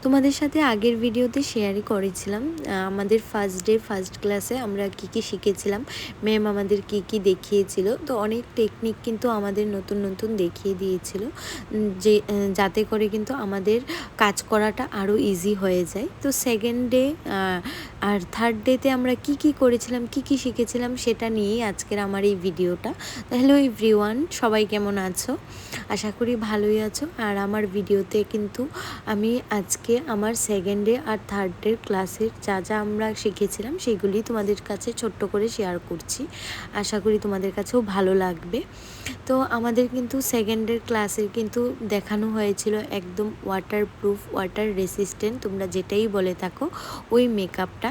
তোমাদের সাথে আগের ভিডিওতে শেয়ারই করেছিলাম আমাদের ফার্স্ট ডে ফার্স্ট ক্লাসে আমরা কি শিখেছিলাম, ম্যাম আমাদের কি দেখিয়েছিল। তো অনেক টেকনিক কিন্তু আমাদের নতুন নতুন দেখিয়ে দিয়েছিল, যে যাতে করে কিন্তু আমাদের কাজ করাটা আরও ইজি হয়ে যায়। তো সেকেন্ড ডে আর থার্ড ডেতে আমরা কি করেছিলাম, কি শিখেছিলাম সেটা নিয়েই আজকের আমার এই ভিডিওটা। হ্যালো এভরিওয়ান, সবাই কেমন আছো? আশা করি ভালোই আছো। আর আমার ভিডিওতে কিন্তু আমি আজকে আমার সেকেন্ড ডে আর থার্ড ডের ক্লাসের যা আমরা শিখেছিলাম সেগুলি তোমাদের কাছে ছোট্ট করে শেয়ার করছি। আশা করি তোমাদের কাছেও ভালো লাগবে। তো আমাদের কিন্তু সেকেন্ড ডের ক্লাসের কিন্তু দেখানো হয়েছিল একদম ওয়াটারপ্রুফ, ওয়াটার রেসিস্ট্যান্ট, তোমরা যেটাই বলে থাকো, ওই মেকআপটা।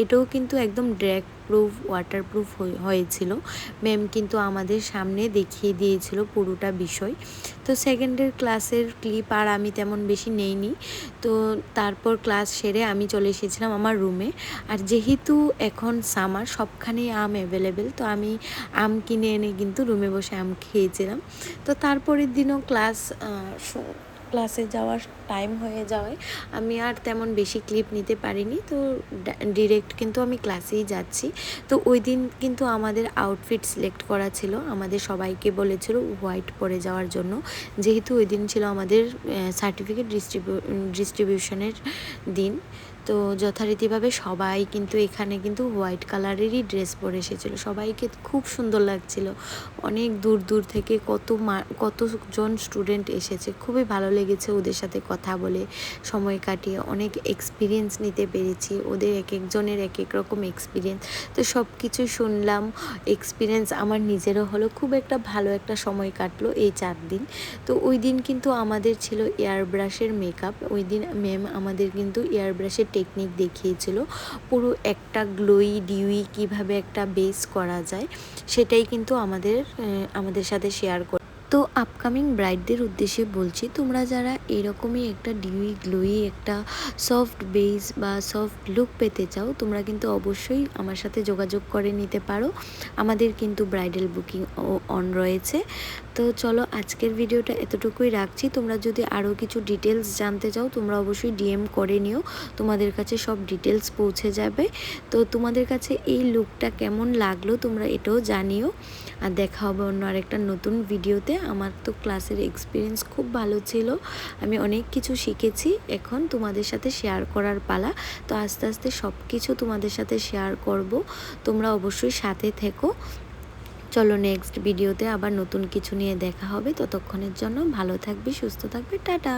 এটাও কিন্তু একদম ড্র্যাগ প্রুফ, ওয়াটারপ্রুফ হয়েছিল। ম্যাম কিন্তু আমাদের সামনে দেখিয়ে দিয়েছিল পুরোটা বিষয়। তো সেকেন্ডের ক্লাসের ক্লিপ আর আমি তেমন বেশি নেইনি। তো তারপর ক্লাস সেরে আমি চলে এসেছিলাম আমার রুমে। আর যেহেতু এখন সামার, সবখানেই আম অ্যাভেলেবেল, তো আমি আম কিনে এনে কিন্তু রুমে বসে আম খেয়েছিলাম। তো তারপরের দিনও ক্লাসে যাওয়ার টাইম হয়ে যাওয়ায় আমি আর তেমন বেশি ক্লিপ নিতে পারিনি। তো ডিরেক্ট কিন্তু আমি ক্লাসেই যাচ্ছি। তো ওই দিন কিন্তু আমাদের আউটফিট সিলেক্ট করা ছিল, আমাদের সবাইকে বলেছিল হোয়াইট পরে যাওয়ার জন্য, যেহেতু ওই দিন ছিল আমাদের সার্টিফিকেট ডিস্ট্রিবিউশনের দিন। তো যথারীতিভাবে সবাই কিন্তু এখানে কিন্তু হোয়াইট কালারেরই ড্রেস পরে এসেছিলো। সবাইকে খুব সুন্দর লাগছিল। অনেক দূর দূর থেকে কতজন স্টুডেন্ট এসেছে, খুবই ভালো লেগেছে ওদের সাথে কথা বলে, সময় কাটিয়ে অনেক এক্সপিরিয়েন্স নিতে পেরেছি। ওদের এক একজনের এক এক রকম এক্সপিরিয়েন্স, তো সব কিছু শুনলাম। এক্সপিরিয়েন্স আমার নিজেরও হলো, খুব একটা ভালো একটা সময় কাটলো এই 4 দিন। তো ওই দিন কিন্তু আমাদের ছিল এয়ার ব্রাশের মেকআপ। ওই দিন ম্যাম আমাদের কিন্তু এয়ার ব্রাশের টেকনিক দেখিয়েছিল, পুরো একটা গ্লোই ডিউই কিভাবে একটা বেস করা যায়, সেটাই কিন্তু আমাদের সাথে শেয়ার করে। তো আপকামিং ব্রাইডদের উদ্দেশ্যে বলছি, তোমরা যারা এরকমই একটা ডিউই গ্লোই একটা সফট বেস বা সফট লুক পেতে চাও, তোমরা কিন্তু অবশ্যই আমার সাথে যোগাযোগ করে নিতে পারো। আমাদের কিন্তু ব্রাইডাল বুকিং অন রয়েছে। তো চলো আজকের ভিডিওটা এতটুকুই রাখছি। তোমরা যদি আরও কিছু ডিটেলস জানতে চাও, তোমরা অবশ্যই ডিএম করে নিও, তোমাদের কাছে সব ডিটেলস পৌঁছে যাবে। তো তোমাদের কাছে এই লুকটা কেমন লাগলো তোমরা এটাও জানিও। আর দেখা হবে অন্য আরেকটা নতুন ভিডিওতে। আমার তো ক্লাসের এক্সপিরিয়েন্স খুব ভালো ছিল, আমি অনেক কিছু শিখেছি। এখন তোমাদের সাথে শেয়ার করার পালা। তো আস্তে আস্তে সব কিছু তোমাদের সাথে শেয়ার করব, তোমরা অবশ্যই সাথে থেকো। চলো নেক্সট ভিডিওতে আবার নতুন কিছু নিয়ে দেখা হবে। ততক্ষণের জন্য ভালো থাকবে, সুস্থ থাকবে, টাটা।